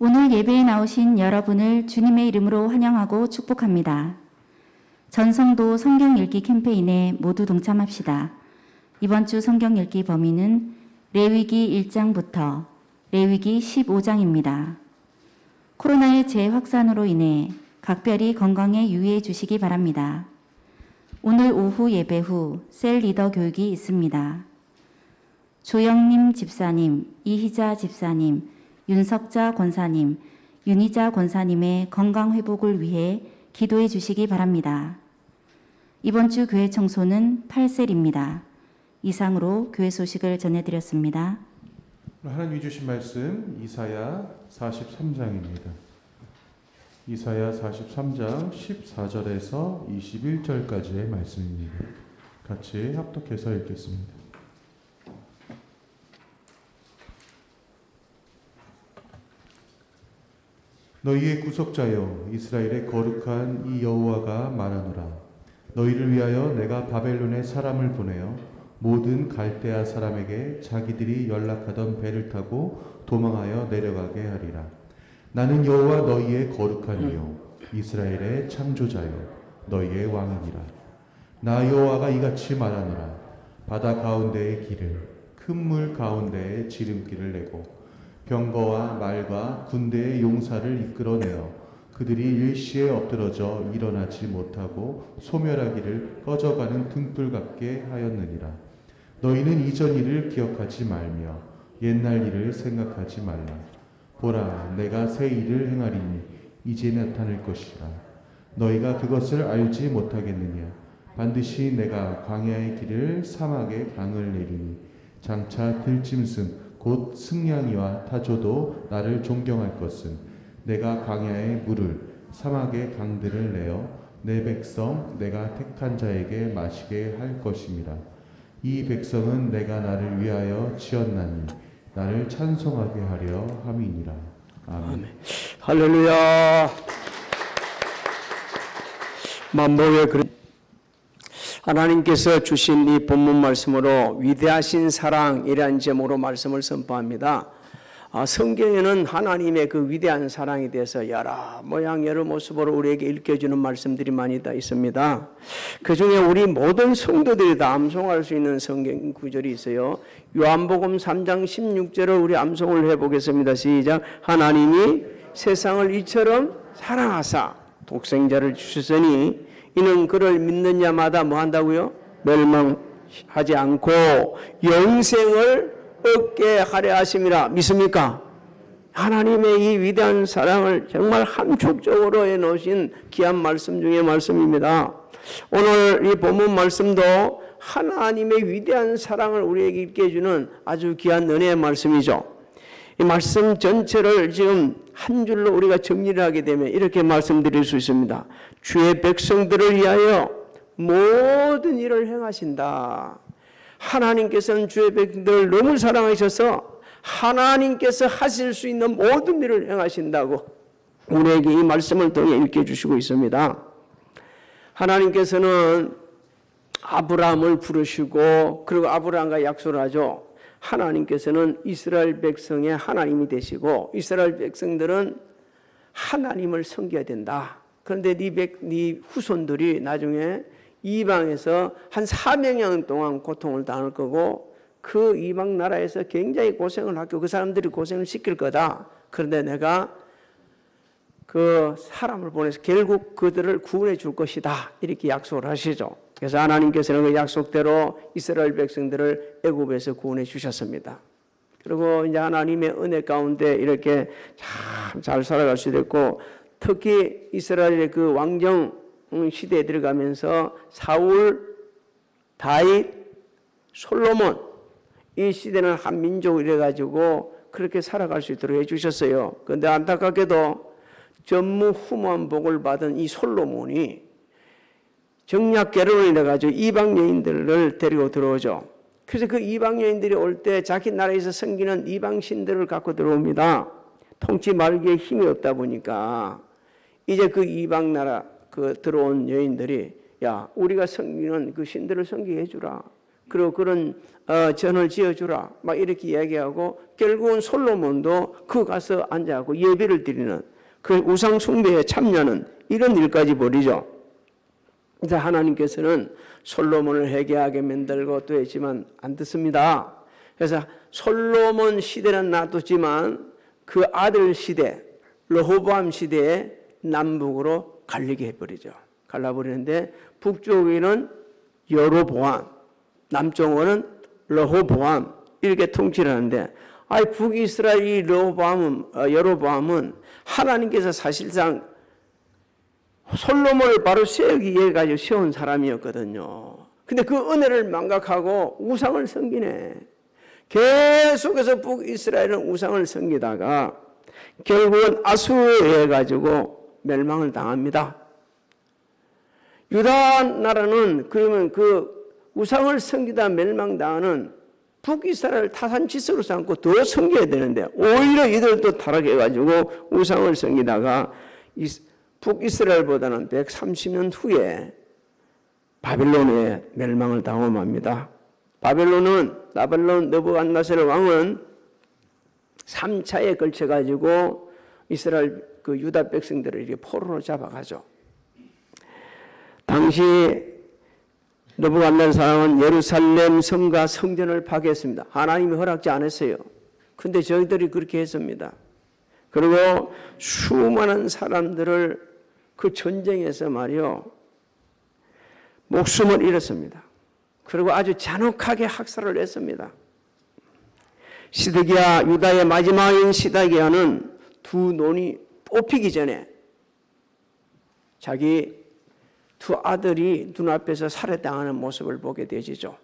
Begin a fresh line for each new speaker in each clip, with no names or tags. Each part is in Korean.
오늘 예배에 나오신 여러분을 주님의 이름으로 환영하고 축복합니다. 전성도 성경 읽기 캠페인에 모두 동참합시다. 이번 주 성경 읽기 범위는 레위기 1장부터 레위기 15장입니다. 코로나의 재확산으로 인해 각별히 건강에 유의해 주시기 바랍니다. 오늘 오후 예배 후 셀 리더 교육이 있습니다. 조영림 집사님, 이희자 집사님, 윤석자 권사님, 윤희자 권사님의 건강 회복을 위해 기도해 주시기 바랍니다. 이번 주 교회 청소는 8셀입니다. 이상으로 교회 소식을 전해드렸습니다.
하나님이 주신 말씀 이사야 43장입니다. 이사야 43장 14절에서 21절까지의 말씀입니다. 같이 합독해서 읽겠습니다. 너희의 구속자여 이스라엘의 거룩한 이 여호와가 말하노라. 너희를 위하여 내가 바벨론에 사람을 보내어 모든 갈대아 사람에게 자기들이 연락하던 배를 타고 도망하여 내려가게 하리라. 나는 여호와 너희의 거룩한 이요 이스라엘의 창조자요 너희의 왕이니라. 나 여호와가 이같이 말하노라. 바다 가운데의 길을 큰 물 가운데에 지름길을 내고 병거와 말과 군대의 용사를 이끌어내어 그들이 일시에 엎드러져 일어나지 못하고 소멸하기를 꺼져가는 등불 같게 하였느니라. 너희는 이전 일을 기억하지 말며 옛날 일을 생각하지 말라. 보라, 내가 새 일을 행하리니 이제 나타날 것이라. 너희가 그것을 알지 못하겠느냐? 반드시 내가 광야의 길을 사막의 강을 내리니 장차 들짐승 곧 승냥이와 타조도 나를 존경할 것은 내가 광야의 물을 사막의 강들을 내어 내 백성 내가 택한 자에게 마시게 할 것임이라. 이 백성은 내가 나를 위하여 지었나니 나를 찬송하게 하려 함이니라. 아멘.
할렐루야. 만복의 하나님께서 주신 이 본문 말씀으로 위대하신 사랑이라는 제목으로 말씀을 선포합니다. 성경에는 하나님의 그 위대한 사랑에 대해서 여러 모양 여러 모습으로 우리에게 읽혀주는 말씀들이 많이 다 있습니다. 그 중에 우리 모든 성도들이 다 암송할 수 있는 성경 구절이 있어요. 요한복음 3장 16절을 우리 암송을 해보겠습니다. 시작. 하나님이 세상을 이처럼 사랑하사 독생자를 주셨으니 이는 그를 믿는 자마다 뭐 한다고요? 멸망하지 않고 영생을 얻게 하려 하심이라. 믿습니까? 하나님의 이 위대한 사랑을 정말 함축적으로 해놓으신 귀한 말씀 중의 말씀입니다. 오늘 이 본문 말씀도 하나님의 위대한 사랑을 우리에게 있게 해주는 아주 귀한 은혜의 말씀이죠. 이 말씀 전체를 지금 한 줄로 우리가 정리를 하게 되면 이렇게 말씀드릴 수 있습니다. 주의 백성들을 위하여 모든 일을 행하신다. 하나님께서는 주의 백성들을 너무 사랑하셔서 하나님께서 하실 수 있는 모든 일을 행하신다고 우리에게 이 말씀을 통해 읽혀주시고 있습니다. 하나님께서는 아브라함을 부르시고 그리고 아브라함과 약속을 하죠. 하나님께서는 이스라엘 백성의 하나님이 되시고 이스라엘 백성들은 하나님을 섬겨야 된다. 그런데 네 후손들이 나중에 이방에서 한 400년 동안 고통을 당할 거고 그 이방 나라에서 굉장히 고생을 하고 그 사람들이 고생을 시킬 거다. 그런데 내가 그 사람을 보내서 결국 그들을 구원해 줄 것이다. 이렇게 약속을 하시죠. 그래서 하나님께서는 그 약속대로 이스라엘 백성들을 애굽에서 구원해 주셨습니다. 그리고 이제 하나님의 은혜 가운데 이렇게 참 잘 살아갈 수 있고 특히 이스라엘의 그 왕정 시대에 들어가면서 사울, 다윗, 솔로몬 이 시대는 한 민족을 이래가지고 그렇게 살아갈 수 있도록 해주셨어요. 그런데 안타깝게도 전무후무한 복을 받은 이 솔로몬이 정략 결혼을 해가지고 이방 여인들을 데리고 들어오죠. 그래서 그 이방 여인들이 올 때 자기 나라에서 섬기는 이방 신들을 갖고 들어옵니다. 통치 말기에 힘이 없다 보니까 이제 그 이방 나라 그 들어온 여인들이 야 우리가 섬기는 그 신들을 섬기게 해주라. 그리고 그런 전을 지어주라 막 이렇게 이야기하고 결국은 솔로몬도 그 가서 앉아갖고 예배를 드리는 그 우상 숭배에 참여하는 이런 일까지 벌이죠. 그래서 하나님께서는 솔로몬을 회개하게 만들고 또 했지만 안 듣습니다. 그래서 솔로몬 시대는 놔뒀지만 그 아들 시대 르호보암 시대에 남북으로 갈리게 해버리죠. 갈라버리는데 북쪽에는 여로보암, 남쪽은 르호보암 이렇게 통치를 하는데 북이스라엘 여로보암은 하나님께서 사실상 솔로몬을 바로 세우기 위해 가지고 세운 사람이었거든요. 근데 그 은혜를 망각하고 우상을 섬기네. 계속해서 북이스라엘은 우상을 섬기다가 결국은 아수르에 의해 가지고 멸망을 당합니다. 유다 나라는 그러면 그 우상을 섬기다 멸망당하는 북이스라엘 타산지서로 삼고 더 섬겨야 되는데 오히려 이들도 타락해가지고 우상을 섬기다가 북이스라엘보다는 130년 후에 바벨론에 멸망을 당함합니다. 바벨론 느부갓네살 왕은 3차에 걸쳐가지고 이스라엘 그 유다 백성들을 이렇게 포로로 잡아가죠. 당시 느부갓네살 왕은 예루살렘 성과 성전을 파괴했습니다. 하나님이 허락지 않았어요. 근데 저희들이 그렇게 했습니다. 그리고 수많은 사람들을 그 전쟁에서 말이요 목숨을 잃었습니다. 그리고 아주 잔혹하게 학살을 했습니다. 시드기야 유다의 마지막인 시드기야는 두 눈이 뽑히기 전에 자기 두 아들이 눈앞에서 살해당하는 모습을 보게 되지죠.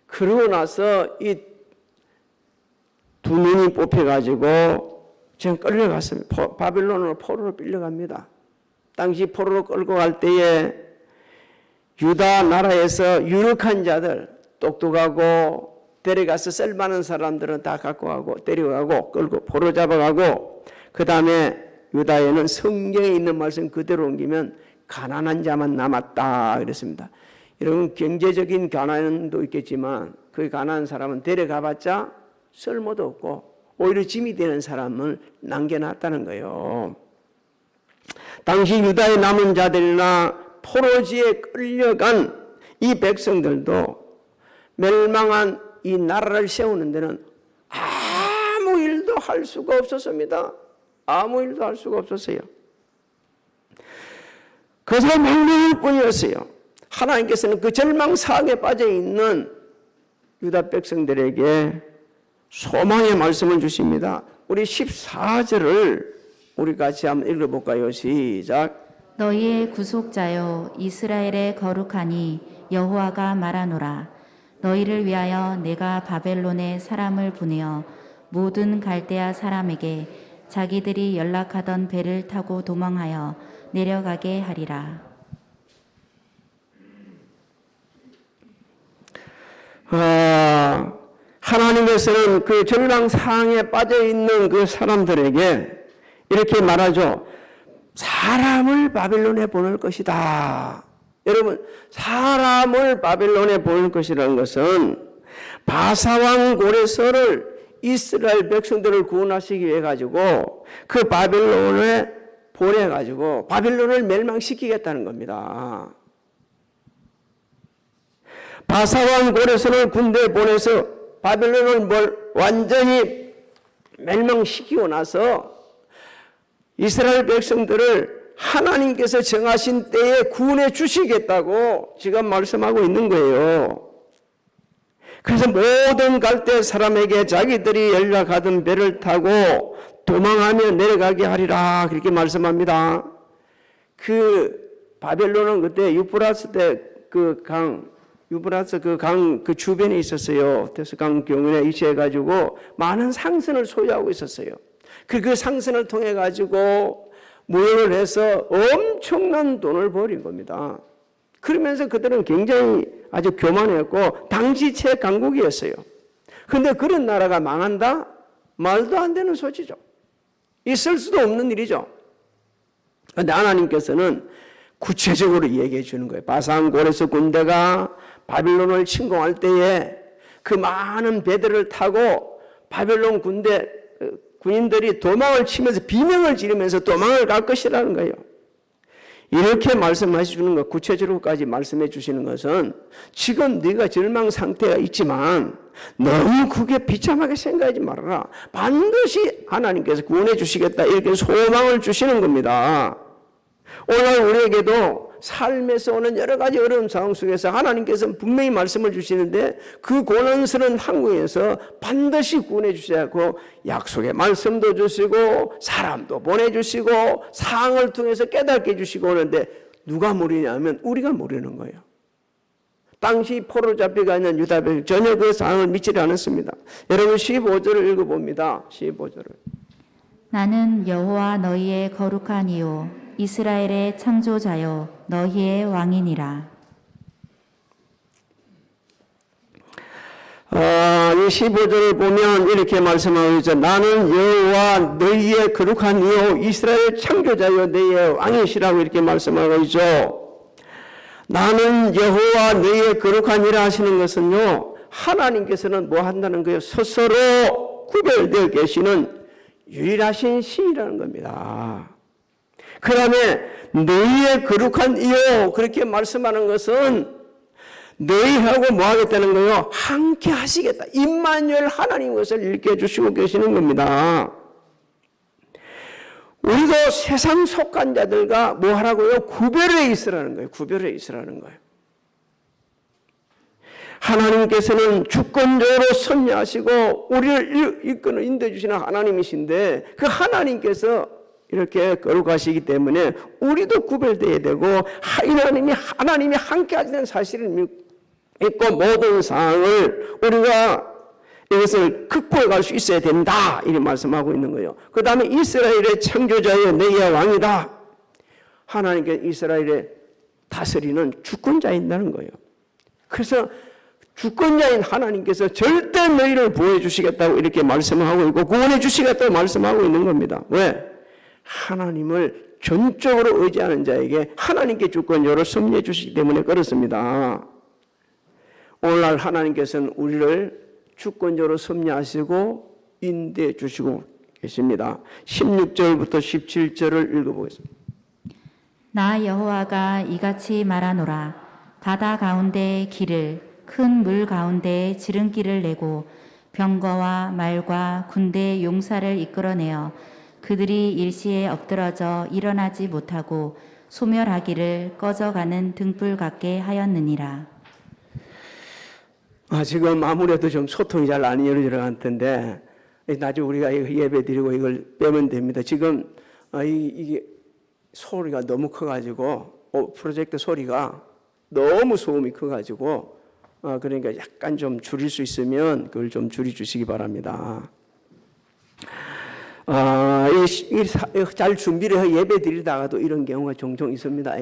그러고 나서 이 두 눈이 뽑혀가지고 지금 끌려갔습니다. 바벨론으로 포로로 끌려갑니다. 당시 포로로 끌고 갈 때에 유다 나라에서 유력한 자들, 똑똑하고 데려가서 쓸만한 사람들은 다 갖고 가고 데려가고 끌고 포로 잡아가고 그 다음에 유다에는 성경에 있는 말씀 그대로 옮기면 가난한 자만 남았다 그랬습니다. 여러분 경제적인 가난도 있겠지만 그 가난한 사람은 데려가봤자 쓸모도 없고 오히려 짐이 되는 사람을 남겨놨다는 거예요. 당시 유다의 남은 자들이나 포로지에 끌려간 이 백성들도 멸망한 이 나라를 세우는 데는 아무 일도 할 수가 없었습니다. 아무 일도 할 수가 없었어요. 그저 망명일 뿐이었어요. 하나님께서는 그 절망사항에 빠져 있는 유다 백성들에게 소망의 말씀을 주십니다. 우리 14절을 우리 같이 한번 읽어볼까요? 시작.
너희의 구속자여 이스라엘의 거룩하니 여호와가 말하노라. 너희를 위하여 내가 바벨론에 사람을 보내어 모든 갈대아 사람에게 자기들이 연락하던 배를 타고 도망하여 내려가게 하리라.
하나님께서는 그 절망상에 빠져있는 그 사람들에게 이렇게 말하죠. 사람을 바벨론에 보낼 것이다. 여러분, 사람을 바벨론에 보낼 것이라는 것은 바사왕 고레서를 이스라엘 백성들을 구원하시기 위해 가지고 그 바벨론에 보내가지고 바벨론을 멸망시키겠다는 겁니다. 바사왕 고레서를 군대에 보내서 바벨론을 완전히 멸망시키고 나서 이스라엘 백성들을 하나님께서 정하신 때에 구원해 주시겠다고 지금 말씀하고 있는 거예요. 그래서 모든 갈대 사람에게 자기들이 연락하던 배를 타고 도망하며 내려가게 하리라 그렇게 말씀합니다. 그 바벨론은 그때 유프라스 때 그 강 그 주변에 있었어요. 그래서 강 경운에 위치해가지고 많은 상선을 소유하고 있었어요. 그 상선을 통해 가지고 무역을 해서 엄청난 돈을 벌인 겁니다. 그러면서 그들은 굉장히 아주 교만했고 당시 최강국이었어요. 그런데 그런 나라가 망한다? 말도 안 되는 소리죠. 있을 수도 없는 일이죠. 그런데 하나님께서는 구체적으로 얘기해 주는 거예요. 바산 고레스 군대가 바빌론을 침공할 때에 그 많은 배들을 타고 바빌론 군인들이 도망을 치면서 비명을 지르면서 도망을 갈 것이라는 거예요. 이렇게 말씀해 주는 것, 구체적으로까지 말씀해 주시는 것은 지금 네가 절망 상태가 있지만 너무 그게 비참하게 생각하지 말아라. 반드시 하나님께서 구원해 주시겠다. 이렇게 소망을 주시는 겁니다. 오늘 우리에게도 삶에서 오는 여러 가지 어려운 상황 속에서 하나님께서는 분명히 말씀을 주시는데 그 곤란스러운 한국에서 반드시 구원해 주시고 약속의 말씀도 주시고 사람도 보내주시고 상황을 통해서 깨닫게 해주시고 오는데 누가 모르냐면 우리가 모르는 거예요. 당시 포로 잡혀가 있는 유다 백성 전혀 그 상황을 믿지 않았습니다. 여러분 15절을 읽어봅니다. 15절을.
나는 여호와 너희의 거룩한 이요 이스라엘의 창조자요 너희의 왕이니라.
이 15절을 보면 이렇게 말씀하고 있죠. 나는 여호와 너희의 거룩한 이요 이스라엘 창조자요 너희의 왕이시라고 이렇게 말씀하고 있죠. 나는 여호와 너희의 거룩한 이라 하시는 것은요, 하나님께서는 뭐 한다는 거예요? 스스로 구별되어 계시는 유일하신 신이라는 겁니다. 그 다음에 너희의 거룩한 이요 그렇게 말씀하는 것은 너희하고 뭐 하겠다는 거예요? 함께 하시겠다. 임마누엘 하나님 것을 일깨주시고 계시는 겁니다. 우리도 세상 속한 자들과 뭐 하라고요? 구별해 있으라는 거예요. 구별해 있으라는 거예요. 하나님께서는 주권적으로 섭리하시고 우리를 이끄는 인도해 주시는 하나님이신데 그 하나님께서 이렇게 거룩하시기 때문에 우리도 구별되어야 되고 하나님이 함께 하시는 사실을 믿고 모든 상황을 우리가 이것을 극복해 갈 수 있어야 된다 이렇게 말씀하고 있는 거예요. 그 다음에 이스라엘의 창조자여 너희의 왕이다. 하나님께 이스라엘의 다스리는 주권자인다는 거예요. 그래서 주권자인 하나님께서 절대 너희를 보호해 주시겠다고 이렇게 말씀하고 있고 구원해 주시겠다고 말씀하고 있는 겁니다. 왜? 하나님을 전적으로 의지하는 자에게 하나님께 주권적으로 섭리해 주시기 때문에 그렇습니다. 오늘날 하나님께서는 우리를 주권적으로 섭리하시고 인도해 주시고 계십니다. 16절부터 17절을 읽어보겠습니다.
나 여호와가 이같이 말하노라. 바다 가운데에 길을 큰 물 가운데에 지름길을 내고 병거와 말과 군대의 용사를 이끌어내어 그들이 일시에 엎드러져 일어나지 못하고 소멸하기를 꺼져가는 등불 같게 하였느니라.
지금 아무래도 좀 소통이 잘 안 이루어질 것 같은데 나중에 우리가 예배 드리고 이걸 빼면 됩니다. 지금 이게 소리가 너무 커가지고 프로젝트 소리가 너무 소음이 커가지고 그러니까 약간 좀 줄일 수 있으면 그걸 좀 줄여주시기 바랍니다. 잘 준비를 해 예배 드리다가도 이런 경우가 종종 있습니다.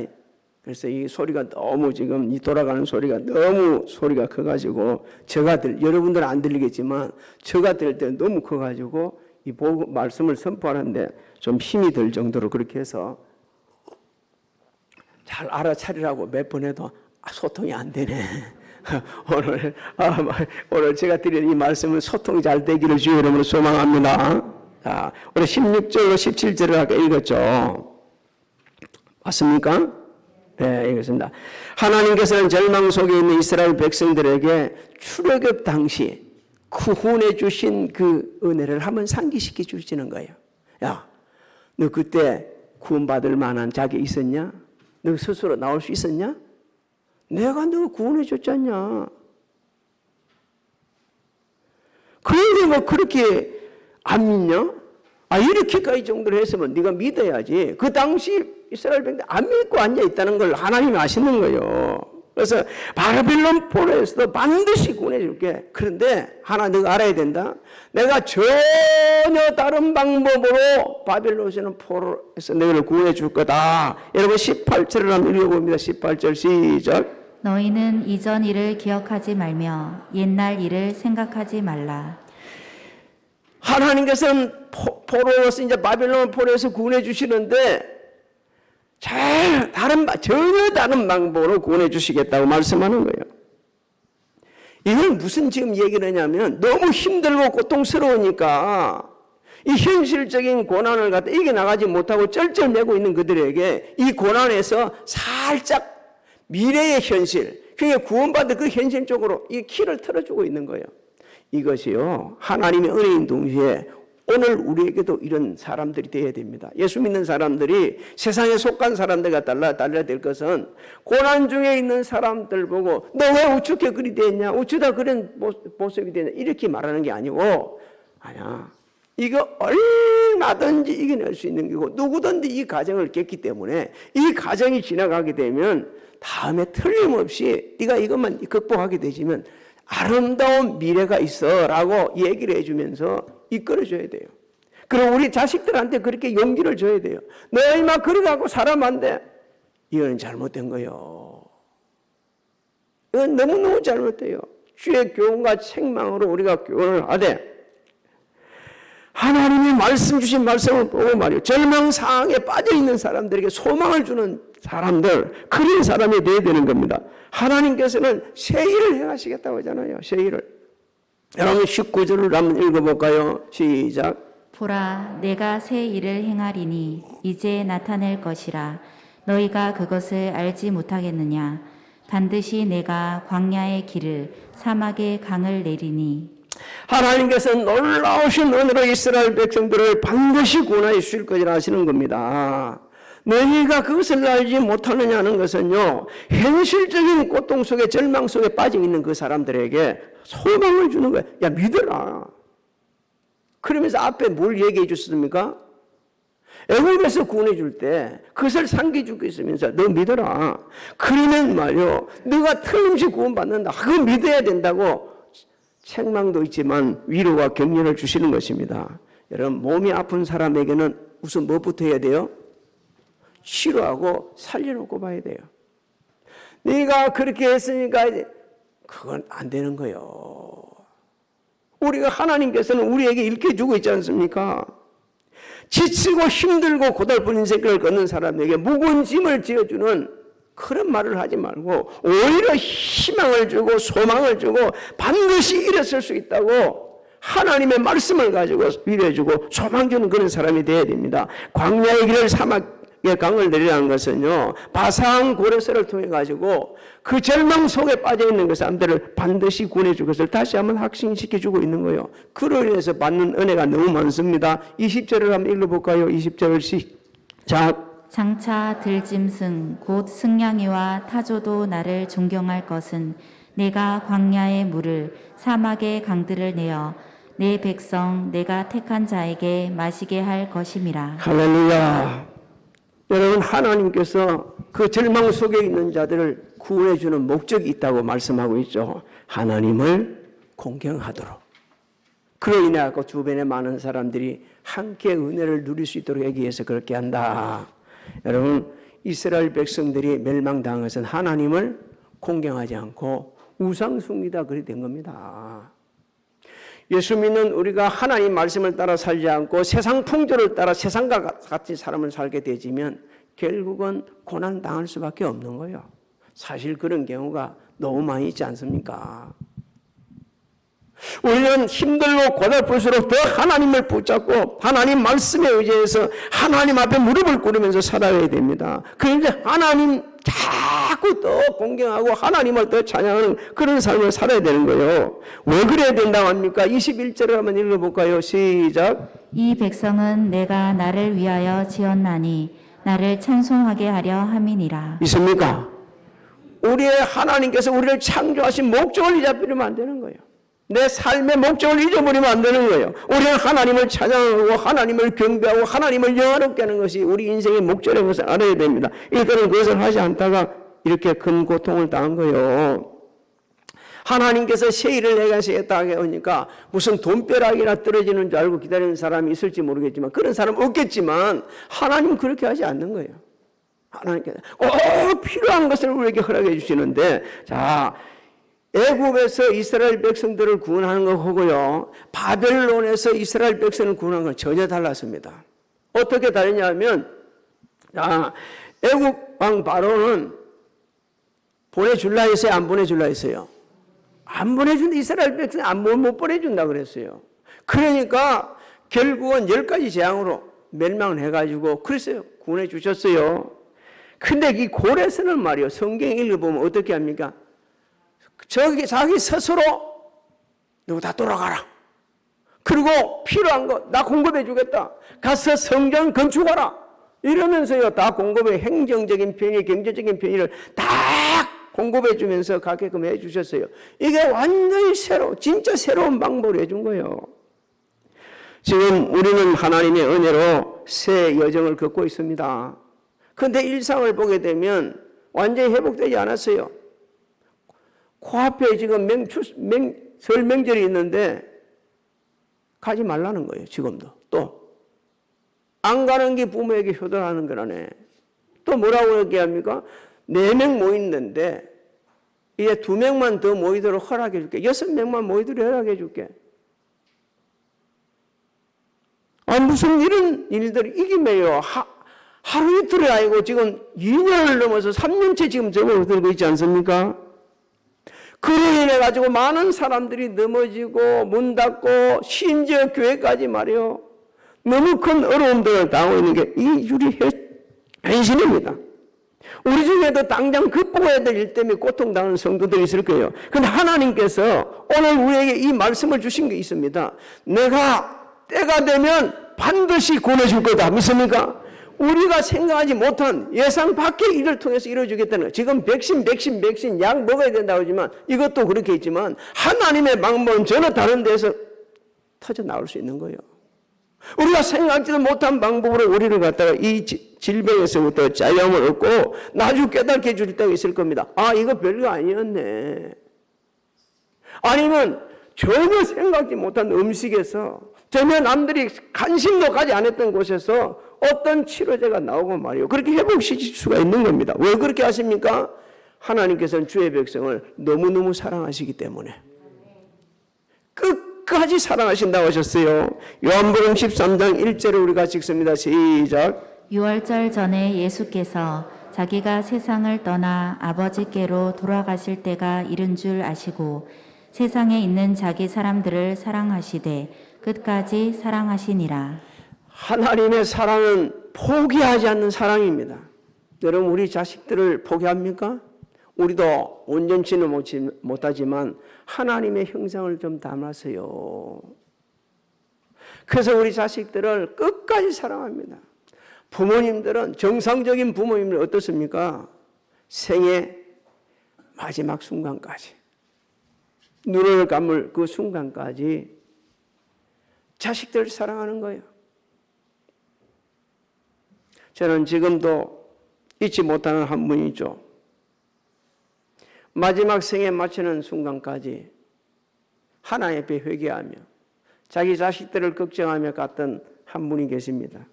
그래서 이 소리가 너무 지금 이 돌아가는 소리가 너무 소리가 커가지고 여러분들은 안 들리겠지만 제가 들을 때는 너무 커가지고 이 말씀을 선포하는데 좀 힘이 들 정도로 그렇게 해서 잘 알아차리라고 몇 번 해도 소통이 안 되네. 오늘 제가 드린 이 말씀은 소통이 잘 되기를 주의 이름으로 소망합니다. 우리 16절로 17절을 아까 읽었죠. 맞습니까? 네, 읽었습니다. 하나님께서는 절망 속에 있는 이스라엘 백성들에게 출애굽 당시 구원해 주신 그 은혜를 한번 상기시켜 주시는 거예요. 야, 너 그때 구원받을 만한 자격이 있었냐? 너 스스로 나올 수 있었냐? 내가 너 구원해 줬지 않냐? 그런데 뭐 그렇게 안 믿냐? 이렇게까지 정도로 했으면 네가 믿어야지. 그 당시 이스라엘 백성들 안 믿고 앉아 있다는 걸 하나님이 아시는 거예요. 그래서 바벨론 포로에서도 반드시 구원해 줄게. 그런데 하나 너가 알아야 된다. 내가 전혀 다른 방법으로 바벨론에서는 포로에서 너희를 구원해 줄 거다. 여러분 18절을 한번 읽어봅니다. 18절 시작.
너희는 이전 일을 기억하지 말며 옛날 일을 생각하지 말라.
하나님께서는 포로로서 이제 바벨론 포로에서 구원해 주시는데 전혀 다른 방법으로 구원해 주시겠다고 말씀하는 거예요. 이건 무슨 지금 얘기를 하냐면 너무 힘들고 고통스러우니까 이 현실적인 고난을 갖다 이겨나가지 못하고 쩔쩔매고 있는 그들에게 이 고난에서 살짝 미래의 현실, 그러니까 구원받은 그 현실 쪽으로 이 키를 틀어주고 있는 거예요. 이것이요, 하나님의 은혜인 동시에 오늘 우리에게도 이런 사람들이 되어야 됩니다. 예수 믿는 사람들이 세상에 속한 사람들과 달라야 될 것은 고난 중에 있는 사람들 보고 너 왜 우습게 그리 됐냐, 우추다 그런 모습이 되냐 이렇게 말하는 게 아니고, 아니야, 이거 얼마든지 이겨낼 수 있는 거고 누구든지 이 과정을 겪기 때문에 이 과정이 지나가게 되면 다음에 틀림없이 네가 이것만 극복하게 되지면 아름다운 미래가 있어 라고 얘기를 해주면서 이끌어줘야 돼요. 그리고 우리 자식들한테 그렇게 용기를 줘야 돼요. 너희 막 그래갖고 살아면 안 돼. 이거는 잘못된 거예요. 이건 너무너무 잘못돼요. 주의 교훈과 책망으로 우리가 교훈을 하되 하나님이 말씀 주신 말씀을 보고 말이요, 절망상황에 빠져있는 사람들에게 소망을 주는 사람들, 그런 사람이 되어야 되는 겁니다. 하나님께서는 새 일을 행하시겠다고 하잖아요. 새 일을. 여러분 19절을 한번 읽어볼까요? 시작.
보라, 내가 새 일을 행하리니 이제 나타낼 것이라. 너희가 그것을 알지 못하겠느냐. 반드시 내가 광야의 길을 사막의 강을 내리니.
하나님께서 놀라우신 은혜로 이스라엘 백성들을 반드시 구원하여 주실 것이라 하시는 겁니다. 너희가 그것을 알지 못하느냐는 것은요, 현실적인 고통 속에 절망 속에 빠져 있는 그 사람들에게 소망을 주는 거예요. 야, 믿어라. 그러면서 앞에 뭘 얘기해 주셨습니까? 애굽에서 구원해 줄 때 그것을 상기주고 있으면서 너 믿어라. 그러면 말이요, 너가 틀림없이 구원받는다. 그거 믿어야 된다고 책망도 있지만 위로와 격려를 주시는 것입니다. 여러분, 몸이 아픈 사람에게는 우선 뭐부터 해야 돼요? 치료하고 살려놓고 봐야 돼요. 네가 그렇게 했으니까 그건 안 되는 거예요. 우리가 하나님께서는 우리에게 일깨주고 있지 않습니까? 지치고 힘들고 고달픈 인생을 걷는 사람에게 무거운 짐을 지어주는 그런 말을 하지 말고 오히려 희망을 주고 소망을 주고 반드시 일어설 수 있다고 하나님의 말씀을 가지고 위로해주고 소망 주는 그런 사람이 되어야 됩니다. 광야의 길을 사막의 강을 내리라는 것은요, 바상 고레스를 통해 가지고 그 절망 속에 빠져 있는 그 사람들을 반드시 구원해줄 것을 다시 한번 확신시켜주고 있는 거예요. 그로 인해서 받는 은혜가 너무 많습니다. 20절을 한번 읽어볼까요? 20절 시작.
장차 들짐승 곧 승냥이와 타조도 나를 존경할 것은 내가 광야의 물을 사막의 강들을 내어 내 백성 내가 택한 자에게 마시게 할 것임이라.
할렐루야. 여러분, 하나님께서 그 절망 속에 있는 자들을 구원해 주는 목적이 있다고 말씀하고 있죠. 하나님을 공경하도록. 그로 인해 주변에 많은 사람들이 함께 은혜를 누릴 수 있도록 하기 위해서 그렇게 한다. 여러분, 이스라엘 백성들이 멸망당한 것은 하나님을 공경하지 않고 우상 숭배다 그리 된 겁니다. 예수 믿는 우리가 하나님 말씀을 따라 살지 않고 세상 풍조를 따라 세상과 같이 삶을 살게 되지면 결국은 고난 당할 수밖에 없는 거예요. 사실 그런 경우가 너무 많이 있지 않습니까? 우리는 힘들고 고달플수록 더 하나님을 붙잡고 하나님 말씀에 의지해서 하나님 앞에 무릎을 꿇으면서 살아야 됩니다. 그런데 하나님 자꾸 더 공경하고 하나님을 더 찬양하는 그런 삶을 살아야 되는 거예요. 왜 그래야 된다고 합니까? 21절을 한번 읽어볼까요? 시작.
이 백성은 내가 나를 위하여 지었나니 나를 찬송하게 하려 함이니라.
있습니까? 우리의 하나님께서 우리를 창조하신 목적을 잊어버리면 안 되는 거예요. 내 삶의 목적을 잊어버리면 안 되는 거예요. 우리는 하나님을 찬양하고 하나님을 경배하고 하나님을 영화롭게 하는 것이 우리 인생의 목적인 것을 알아야 됩니다. 이들은 그것을 하지 않다가 이렇게 큰 고통을 당한 거예요. 하나님께서 새 일을 내가 하시겠다고 하니까 무슨 돈벼락이나 떨어지는 줄 알고 기다리는 사람이 있을지 모르겠지만 그런 사람 없겠지만 하나님은 그렇게 하지 않는 거예요. 하나님께서 꼭 필요한 것을 우리에게 허락해 주시는데, 자, 애굽에서 이스라엘 백성들을 구원하는 것하고요, 바벨론에서 이스라엘 백성을 구원하는 건 전혀 달랐습니다. 어떻게 다르냐면, 애굽 왕 바로는 보내줄라 했어요? 안 보내줄라 했어요? 안 보내준다. 이스라엘 백성 못 보내준다 그랬어요. 그러니까 결국은 10가지 재앙으로 멸망을 해가지고 그랬어요. 구원해 주셨어요. 근데 이 고레스는 말이요. 성경 읽어보면 어떻게 합니까? 자기 스스로 너 다 돌아가라. 그리고 필요한 거 나 공급해 주겠다. 가서 성전 건축하라. 이러면서요. 다 공급해 행정적인 편의, 경제적인 편의를 다 공급해 주면서 가게끔 해 주셨어요. 이게 완전히 진짜 새로운 방법을 해준 거예요. 지금 우리는 하나님의 은혜로 새 여정을 걷고 있습니다. 그런데 일상을 보게 되면 완전히 회복되지 않았어요. 코앞에 지금 설 명절이 있는데 가지 말라는 거예요. 지금도. 또 안 가는 게 부모에게 효도하는 거라네. 또 뭐라고 얘기합니까? 4명 모이는데 이제 2명만 더 모이도록 허락해 줄게. 6명만 모이도록 허락해 줄게. 무슨 이런 일들이 이게 뭐예요? 하루 이틀이 아니고 지금 2년을 넘어서 3년째 지금 접어들고 있지 않습니까? 그로 인해 가지고 많은 사람들이 넘어지고 문 닫고 심지어 교회까지 말이요. 너무 큰 어려움들을 당하고 있는 게 이 우리 현실입니다. 우리 중에도 당장 극복해야 될 일 때문에 고통당하는 성도들이 있을 거예요. 그런데 하나님께서 오늘 우리에게 이 말씀을 주신 게 있습니다. 내가 때가 되면 반드시 구원해 줄 거다. 믿습니까? 우리가 생각하지 못한 예상 밖의 일을 통해서 이루어지겠다는 거예요. 지금 백신 약 먹어야 된다고 하지만 이것도 그렇게 있지만 하나님의 방법은 전혀 다른 데서 터져 나올 수 있는 거예요. 우리가 생각지도 못한 방법으로 우리를 갖다가 이 질병에서부터 자유함을 얻고 나중에 깨닫게 해줄 때가 있을 겁니다. 이거 별거 아니었네. 아니면 전혀 생각지 못한 음식에서 전혀 남들이 관심도 가지 않았던 곳에서 어떤 치료제가 나오고 말이에요. 그렇게 회복시킬 수가 있는 겁니다. 왜 그렇게 하십니까? 하나님께서는 주의 백성을 너무너무 사랑하시기 때문에. 끝까지 사랑하신다고 하셨어요. 요한복음 13장 1절을 우리 같이 읽습니다. 시작.
6월절 전에 예수께서 자기가 세상을 떠나 아버지께로 돌아가실 때가 이른 줄 아시고 세상에 있는 자기 사람들을 사랑하시되 끝까지 사랑하시니라.
하나님의 사랑은 포기하지 않는 사랑입니다. 여러분 우리 자식들을 포기합니까? 우리도 온전치는 못하지만 하나님의 형상을 좀 담았어요. 그래서 우리 자식들을 끝까지 사랑합니다. 부모님들은 정상적인 부모님들 어떻습니까? 생애 마지막 순간까지 눈을 감을 그 순간까지 자식들을 사랑하는 거예요. 저는 지금도 잊지 못하는 한 분이죠. 마지막 생에 마치는 순간까지 하나님 앞에 회개하며 자기 자식들을 걱정하며 갔던 한 분이 계십니다.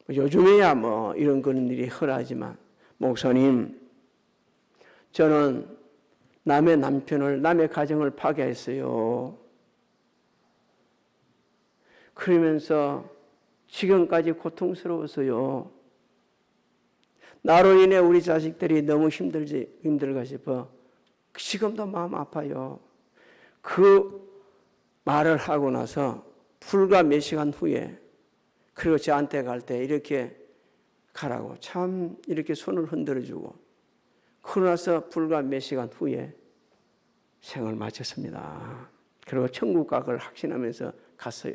요즘에야 이런 그런 일이 흔하지만 목사님, 저는 남의 남편을 남의 가정을 파괴했어요. 그러면서 지금까지 고통스러워서요. 나로 인해 우리 자식들이 너무 힘들까 싶어. 지금도 마음 아파요. 그 말을 하고 나서 불과 몇 시간 후에 그리고 저한테 갈 때 이렇게 가라고 참 이렇게 손을 흔들어주고 그러고 나서 불과 몇 시간 후에 생을 마쳤습니다. 그리고 천국 각을 확신하면서 갔어요.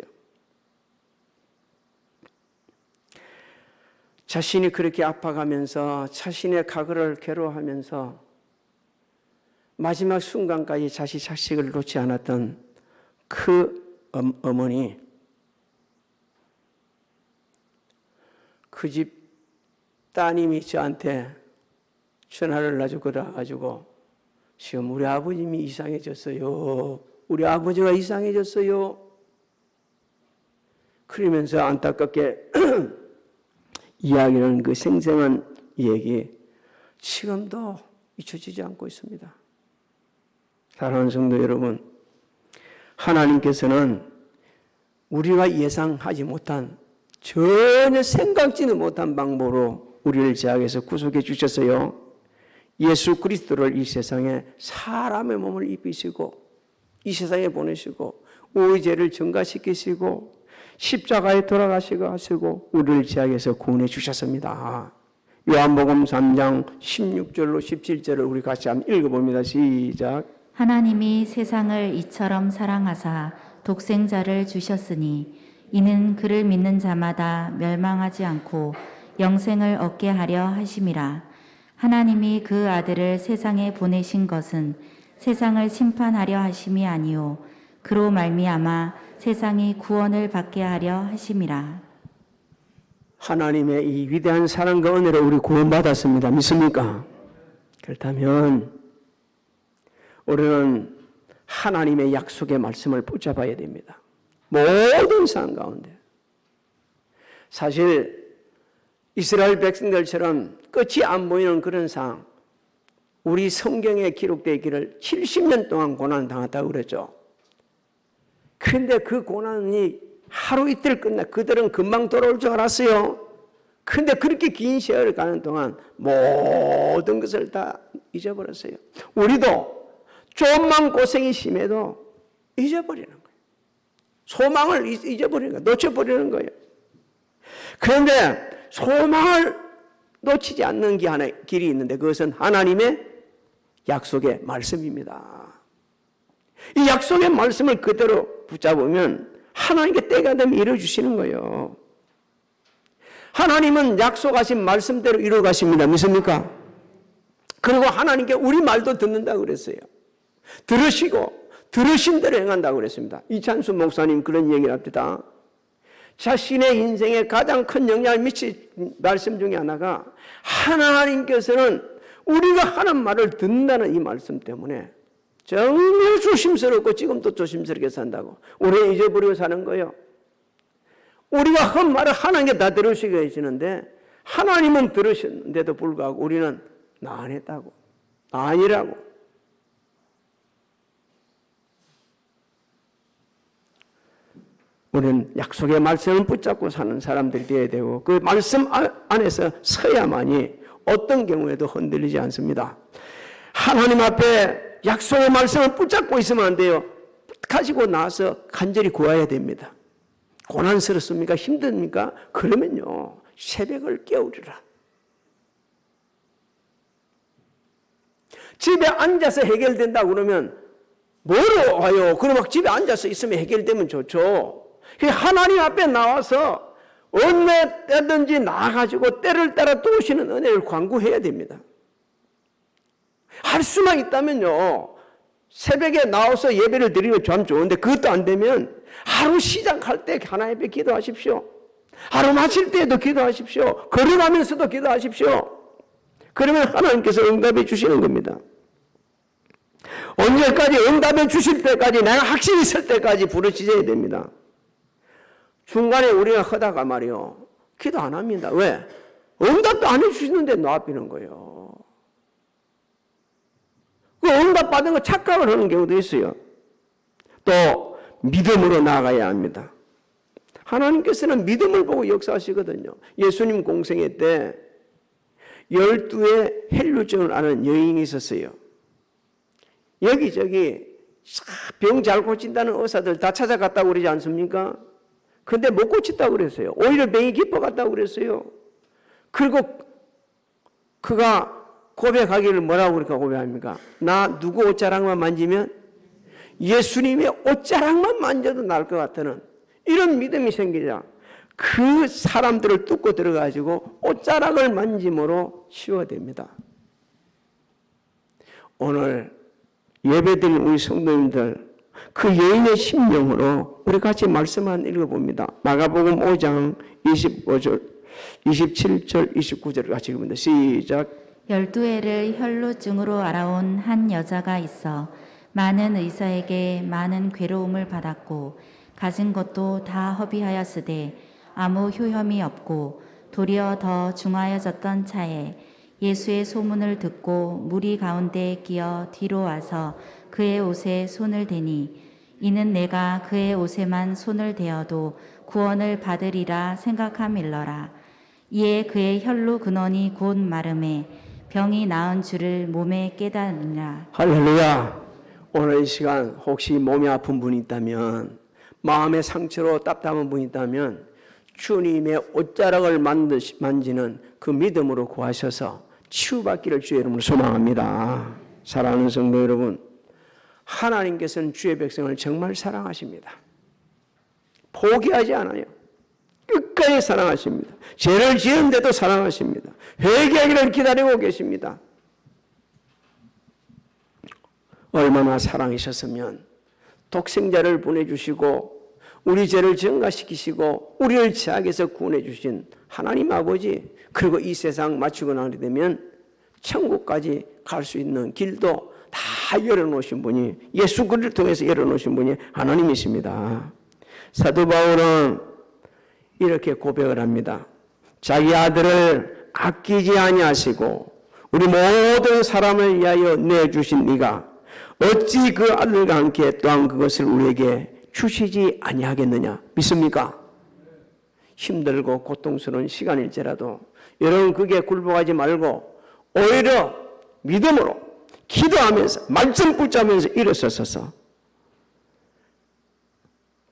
자신이 그렇게 아파가면서 자신의 가거를 괴로워하면서 마지막 순간까지 자식을 놓지 않았던 그 어머니, 그 집 따님이 저한테 전화를 놔주고 지금 우리 아버님이 이상해졌어요. 우리 아버지가 이상해졌어요. 그러면서 안타깝게 이야기는 그 생생한 얘기 지금도 잊혀지지 않고 있습니다. 사랑하는 성도 여러분, 하나님께서는 우리가 예상하지 못한 전혀 생각지도 못한 방법으로 우리를 제약해서 구속해 주셨어요. 예수 그리스도를 이 세상에 사람의 몸을 입히시고 이 세상에 보내시고 우리 죄를 증가시키시고 십자가에 돌아가시고 하시고 우리를 죄악에서 구원해 주셨습니다. 요한복음 3장 16절로 17절을 우리 같이 한번 읽어봅니다. 시작.
하나님이 세상을 이처럼 사랑하사 독생자를 주셨으니 이는 그를 믿는 자마다 멸망하지 않고 영생을 얻게 하려 하심이라. 하나님이 그 아들을 세상에 보내신 것은 세상을 심판하려 하심이 아니요 그로 말미암아 세상이 구원을 받게 하려 하심이라.
하나님의 이 위대한 사랑과 은혜로 우리 구원받았습니다. 믿습니까? 그렇다면 우리는 하나님의 약속의 말씀을 붙잡아야 됩니다. 모든 상황 가운데. 사실 이스라엘 백성들처럼 끝이 안 보이는 그런 상황, 우리 성경에 기록되어 있기를 70년 동안 고난을 당했다고 그랬죠. 그런데 그 고난이 하루 이틀 끝나 그들은 금방 돌아올 줄 알았어요. 그런데 그렇게 긴 세월을 가는 동안 모든 것을 다 잊어버렸어요. 우리도 조금만 고생이 심해도 잊어버리는 거예요. 소망을 잊어버리는 거예요. 놓쳐버리는 거예요. 그런데 소망을 놓치지 않는 길이 있는데 그것은 하나님의 약속의 말씀입니다. 이 약속의 말씀을 그대로 붙잡으면 하나님께 때가 되면 이루어주시는 거예요. 하나님은 약속하신 말씀대로 이루어가십니다. 믿습니까? 그리고 하나님께 우리 말도 듣는다고 그랬어요. 들으시고 들으신 대로 행한다고 그랬습니다. 이찬수 목사님 그런 얘기를 합니다. 자신의 인생에 가장 큰 영향을 미친 말씀 중에 하나가 하나님께서는 우리가 하는 말을 듣는다는 이 말씀 때문에 정말 조심스럽고 지금도 조심스럽게 산다고. 우리는 잊어버리고 사는 거예요. 우리가 한 말을 하나님께 다 들으시게 해주는데 하나님은 들으셨는데도 불구하고 우리는 나 안 했다고. 아니라고. 우리는 약속의 말씀을 붙잡고 사는 사람들이 되어야 되고 그 말씀 안에서 서야만이 어떤 경우에도 흔들리지 않습니다. 하나님 앞에 약속의 말씀을 붙잡고 있으면 안 돼요. 가지고 나서 간절히 구해야 됩니다. 고난스럽습니까? 힘듭니까? 그러면요 새벽을 깨우리라. 집에 앉아서 해결된다고 그러면 뭐로 와요? 그럼 막 집에 앉아서 있으면 해결되면 좋죠. 하나님 앞에 나와서 어느 때든지 나와가지고 때를 따라 도우시는 은혜를 간구해야 됩니다. 할 수만 있다면요 새벽에 나와서 예배를 드리면 참 좋은데 그것도 안 되면 하루 시작할 때 하나님 앞에 기도하십시오. 하루 마칠 때에도 기도하십시오. 걸어가면서도 기도하십시오. 그러면 하나님께서 응답해 주시는 겁니다. 언제까지? 응답해 주실 때까지, 내가 확신이 있을 때까지 부르짖어야 됩니다. 중간에 우리가 하다가 말이요 기도 안 합니다. 왜? 응답도 안 해주시는데 놔비는 거예요. 그 응답 받은 거 착각을 하는 경우도 있어요. 또 믿음으로 나아가야 합니다. 하나님께서는 믿음을 보고 역사하시거든요. 예수님 공생애 때 12의 헬루증을 앓는 여인이 있었어요. 여기저기 병 잘 고친다는 의사들 다 찾아갔다고 그러지 않습니까? 근데 못 고친다고 그랬어요. 오히려 병이 깊어갔다고 그랬어요. 그리고 그가 고백하기를 뭐라고 그렇게 고백합니까? 나 누구 옷자락만 만지면 예수님의 옷자락만 만져도 나을 것 같다는 이런 믿음이 생기자 그 사람들을 뚫고 들어가지고 옷자락을 만짐으로 치유됩니다. 오늘 예배드린 우리 성도님들 그 여인의 심령으로 우리 같이 말씀 한 읽어봅니다. 마가복음 5장 25절, 27절, 29절을 같이 읽습니다. 시작.
12해를 혈루증으로 알아온 한 여자가 있어 많은 의사에게 많은 괴로움을 받았고 가진 것도 다 허비하였으되 아무 효험이 없고 도리어 더 중하여졌던 차에 예수의 소문을 듣고 무리 가운데 끼어 뒤로 와서 그의 옷에 손을 대니 이는 내가 그의 옷에만 손을 대어도 구원을 받으리라 생각함일러라. 이에 그의 혈루 근원이 곧 마름에 병이 나은 줄을 몸에 깨닫느라.
할렐루야. 오늘 이 시간 혹시 몸이 아픈 분이 있다면, 마음의 상처로 답답한 분이 있다면 주님의 옷자락을 만지는 그 믿음으로 구하셔서 치유받기를 주의 이름으로 소망합니다. 사랑하는 성도 여러분, 하나님께서는 주의 백성을 정말 사랑하십니다. 포기하지 않아요. 끝까지 사랑하십니다. 죄를 지은데도 사랑하십니다. 회개하기를 기다리고 계십니다. 얼마나 사랑하셨으면 독생자를 보내주시고 우리 죄를 증가시키시고 우리를 죄악에서 구원해 주신 하나님 아버지, 그리고 이 세상 마치고 나게 되면 천국까지 갈 수 있는 길도 다 열어놓으신 분이, 예수 그리스도를 통해서 열어놓으신 분이 하나님이십니다. 사도 바울은 이렇게 고백을 합니다. 자기 아들을 아끼지 아니하시고 우리 모든 사람을 위하여 내주신 네가 어찌 그 아들과 함께 또한 그것을 우리에게 주시지 아니하겠느냐. 믿습니까? 힘들고 고통스러운 시간일지라도 여러분 그게 굴복하지 말고 오히려 믿음으로 기도하면서 말씀 붙잡으면서 일어서서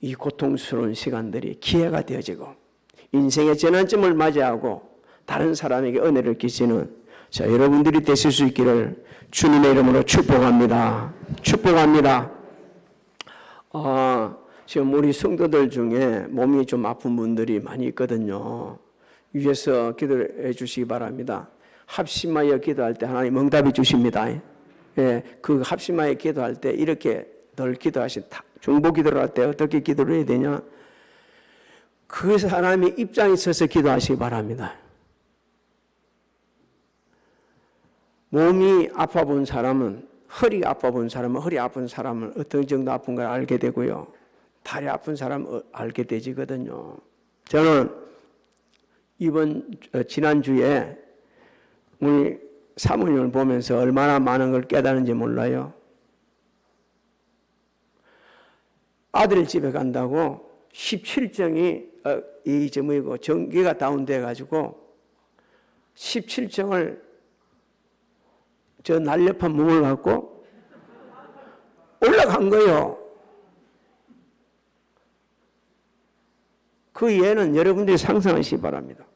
이 고통스러운 시간들이 기회가 되어지고 인생의 재난점을 맞이하고 다른 사람에게 은혜를 끼치는 자, 여러분들이 되실 수 있기를 주님의 이름으로 축복합니다. 축복합니다. 지금 우리 성도들 중에 몸이 좀 아픈 분들이 많이 있거든요. 위에서 기도해 주시기 바랍니다. 합심하여 기도할 때 하나님 응답해 주십니다. 예, 그 합심하여 기도할 때 이렇게 늘 기도하신 중보 기도를 할 때 어떻게 기도를 해야 되냐? 그 사람이 입장에 서서 기도하시기 바랍니다. 몸이 아파 본 사람은, 허리가 아파 본 사람은 허리 아픈 사람은 어떤 정도 아픈 걸 알게 되고요. 다리 아픈 사람은 알게 되지거든요. 저는 지난주에 우리 사모님을 보면서 얼마나 많은 걸 깨달은지 몰라요. 아들 집에 간다고 17정이 전기가 다운돼 가지고 17정을 저 날렵한 몸을 갖고 올라간 거예요. 그 예는 여러분들이 상상하시기 바랍니다.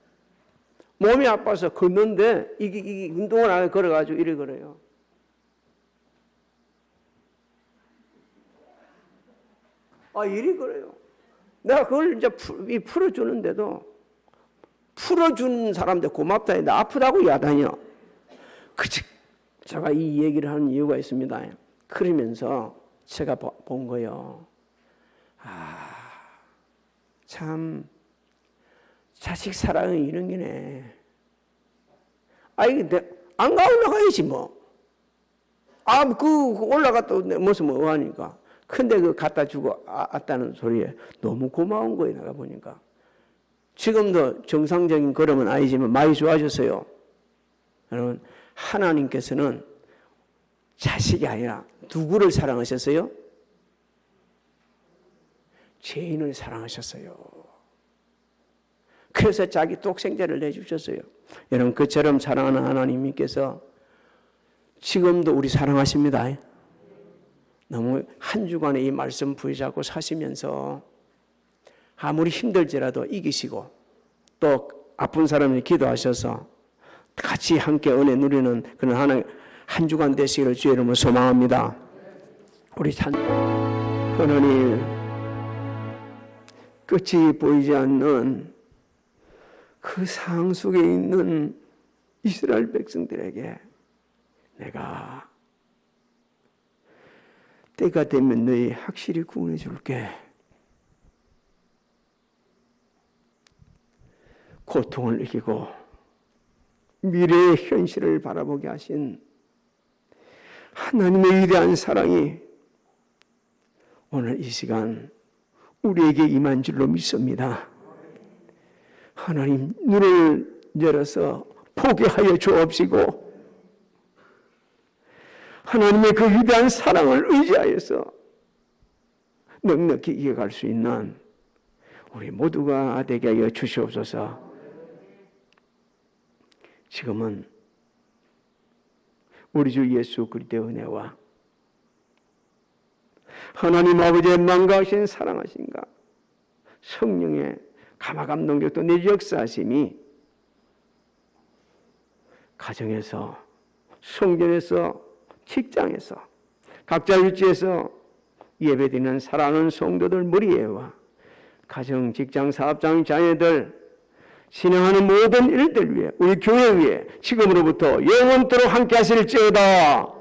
몸이 아파서 걷는데 이게 운동을 안 해 걸어가지고 이래 걸어요. 이리 걸어요. 내가 그걸 이제 풀어주는데도 풀어주는 사람들 고맙다 했는데 아프다고 야단이요. 제가 이 얘기를 하는 이유가 있습니다. 그러면서 제가 본 거예요. 참 자식 사랑은 이런 게네. 이게 안 올라가야지 뭐. 올라갔다 무슨 뭐 하니까. 근데 갖다 주고 왔다는 소리에 너무 고마운 거예요. 내가 보니까. 지금도 정상적인 걸음은 아니지만 많이 좋아졌어요. 여러분, 하나님께서는 자식이 아니라 누구를 사랑하셨어요? 죄인을 사랑하셨어요. 그래서 자기 독생자를 내주셨어요. 여러분, 그처럼 사랑하는 하나님께서 지금도 우리 사랑하십니다. 너무 한 주간에 이 말씀 부여잡고 사시면서 아무리 힘들지라도 이기시고 또 아픈 사람이 기도하셔서 같이 함께 은혜 누리는 그런 한 주간 되시기를 주의 이름으로 소망합니다. 우리 하나님, 끝이 보이지 않는 그 상황 속에 있는 이스라엘 백성들에게 내가 때가 되면 너희 확실히 구원해 줄게. 고통을 이기고 미래의 현실을 바라보게 하신 하나님의 위대한 사랑이 오늘 이 시간 우리에게 임한 줄로 믿습니다. 하나님, 눈을 열어서 포기하여 주옵시고 하나님의 그 위대한 사랑을 의지하여서 넉넉히 이어갈 수 있는 우리 모두가 되게 하여 주시옵소서. 지금은 우리 주 예수 그리스도의 은혜와 하나님 아버지의 만가하신 사랑하신가 성령의 감화감동력도 내 역사하심이 가정에서, 성전에서, 직장에서, 각자 위치에서 예배드리는 사랑하는 성도들 머리에와 가정, 직장, 사업장, 자녀들 진행하는 모든 일들 위해 우리 교회 위에 지금으로부터 영원토록 함께 하실지어다.